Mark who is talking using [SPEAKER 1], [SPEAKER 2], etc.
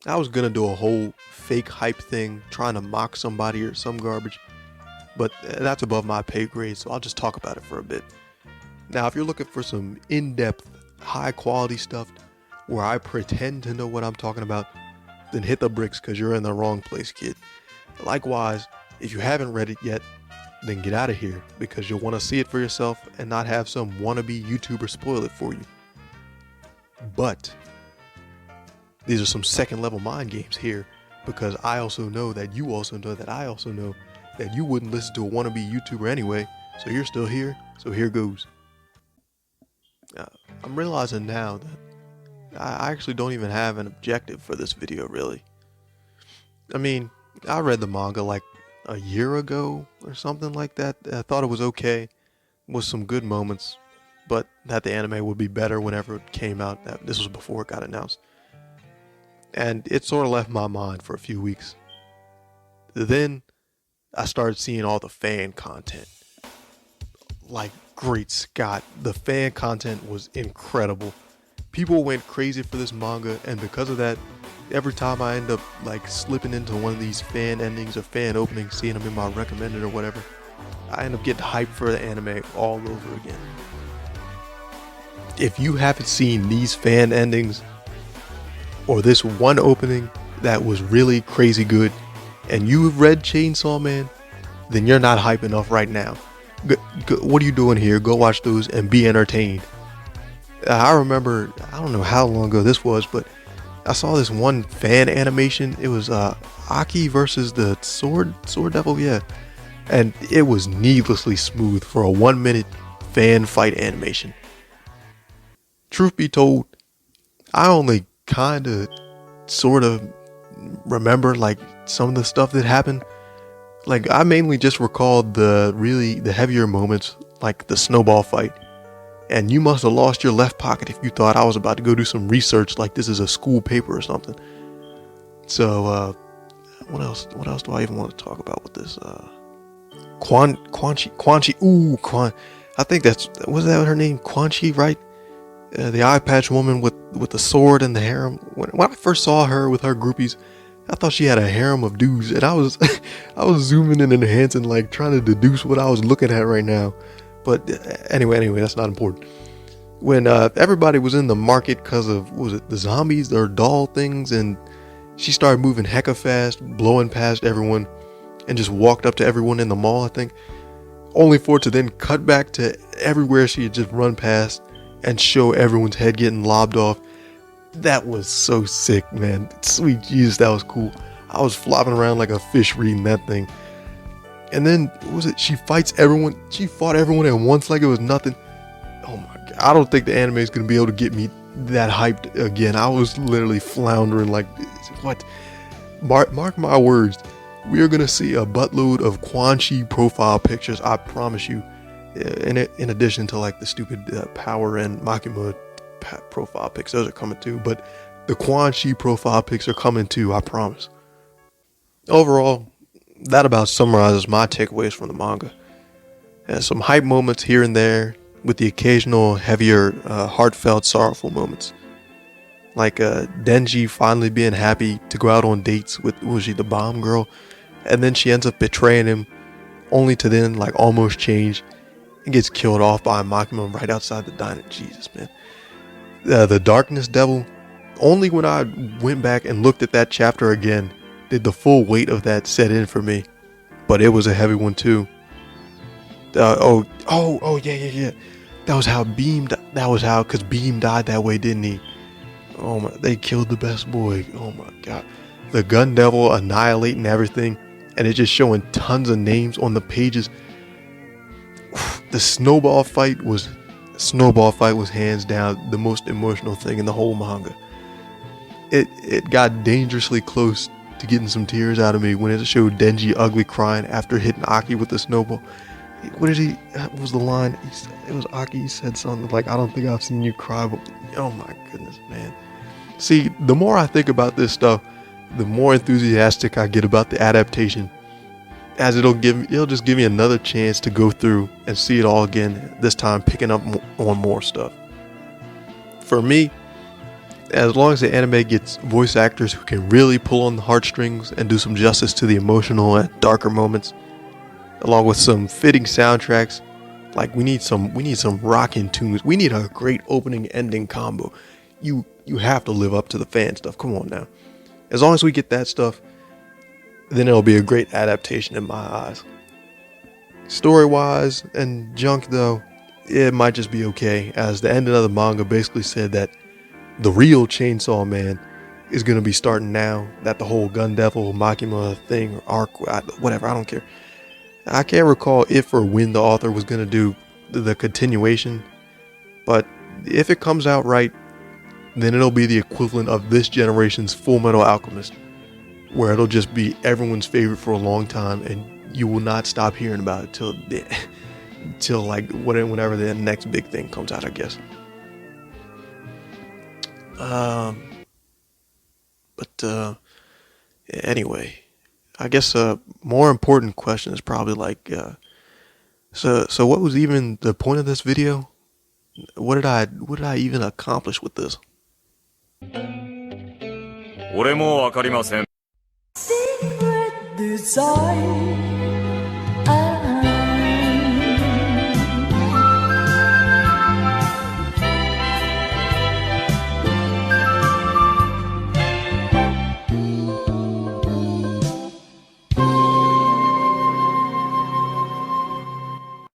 [SPEAKER 1] I was gonna do a whole fake hype thing trying to mock somebody or some garbage, but that's above my pay grade, so I'll just talk about it for a bit. Now, if you're looking for some in depth, high quality stuff where I pretend to know what I'm talking about, then hit the bricks because you're in the wrong place, kid. Likewise, if you haven't read it yet, then get out of here because you'll want to see it for yourself and not have some wannabe YouTuber spoil it for you. But these are some second level mind games here because I also know that you also know that I also know that you wouldn't listen to a wannabe YouTuber anyway, so you're still here, so here goes. Uh, I'm realizing now that I actually don't even have an objective for this video, really. I mean, I read the manga like a year ago or something like that. I thought it was okay, with some good moments, but that the anime would be better whenever it came out. This was before it got announced. And it sort of left my mind for a few weeks. Then I started seeing all the fan content. Like, great Scott, the fan content was incredible. People went crazy for this manga, and because of that, every time I end up like slipping into one of these fan endings or fan openings, seeing them in my recommended or whatever, I end up getting hyped for the anime all over again. If you haven't seen these fan endings or this one opening that was really crazy good, and you've read Chainsaw Man, then you're not hype enough right now. What are you doing here? Go watch those and be entertained. I remember, I don't know how long ago this was, but I saw this one fan animation. It was Aki versus the Sword Devil, yeah. And it was needlessly smooth for a 1 minute fan fight animation. Truth be told, I only kind of sort of remember like some of the stuff that happened. Like, I mainly just recalled the heavier moments, like the snowball fight. And you must have lost your left pocket if you thought I was about to go do some research like this is a school paper or something. So, what else? What else do I even want to talk about with this? Quan Chi. Ooh, Quan. I think was that her name? Quan Chi, right? The eye patch woman with the sword and the harem. When I first saw her with her groupies, I thought she had a harem of dudes, and I was I was zooming in and enhancing, like trying to deduce what I was looking at right now. But anyway, that's not important. When everybody was in the market because of, what was it, the zombies or doll things, and she started moving hecka fast, blowing past everyone, and just walked up to everyone in the mall, I think, only for it to then cut back to everywhere she had just run past and show everyone's head getting lobbed off. That was so sick, man. Sweet Jesus, that was cool. I was flopping around like a fish reading that thing. And then, what was it? She fights everyone. She fought everyone at once like it was nothing. Oh my God. I don't think the anime is going to be able to get me that hyped again. I was literally floundering like, what? Mark my words. We are going to see a buttload of Quan Chi profile pictures, I promise you. In addition to like the stupid Power and Makima profile pics. Those are coming too. But the Quan Chi profile pics are coming too, I promise. Overall, that about summarizes my takeaways from the manga. And some hype moments here and there, with the occasional heavier, heartfelt, sorrowful moments. Like Denji finally being happy to go out on dates with, was she the bomb girl? And then she ends up betraying him, only to then like almost change and gets killed off by a Makima right outside the diner. Jesus, man. The Darkness Devil, only when I went back and looked at that chapter again did the full weight of that set in for me. But it was a heavy one too. Yeah. That was how because Beam died that way, didn't he? Oh my, they killed the best boy. Oh my God. The Gun Devil annihilating everything, and it just showing tons of names on the pages. The snowball fight was hands down the most emotional thing in the whole manga. It got dangerously close to getting some tears out of me when it showed Denji ugly crying after hitting Aki with the snowball. What was the line? It was Aki, he said something like, I don't think I've seen you cry, but oh my goodness, man. See, the more I think about this stuff, the more enthusiastic I get about the adaptation, as it'll just give me another chance to go through and see it all again, this time picking up on more stuff. For me, as long as the anime gets voice actors who can really pull on the heartstrings and do some justice to the emotional and darker moments, along with some fitting soundtracks, like we need some rockin' tunes. We need a great opening ending combo. You have to live up to the fan stuff. Come on now. As long as we get that stuff, then it'll be a great adaptation in my eyes. Story wise and junk though, it might just be okay, as the ending of the manga basically said that the real Chainsaw Man is going to be starting now, that the whole Gun Devil Makima thing or arc, whatever, I don't care. I can't recall if or when the author was going to do the continuation, but if it comes out right, then it'll be the equivalent of this generation's Full Metal Alchemist, where it'll just be everyone's favorite for a long time and you will not stop hearing about it till like whenever the next big thing comes out, I guess. Anyway, I guess a more important question is probably like, so what was even the point of this video? What did I even accomplish with this?
[SPEAKER 2] 俺もわかりません。
[SPEAKER 3] Secret desire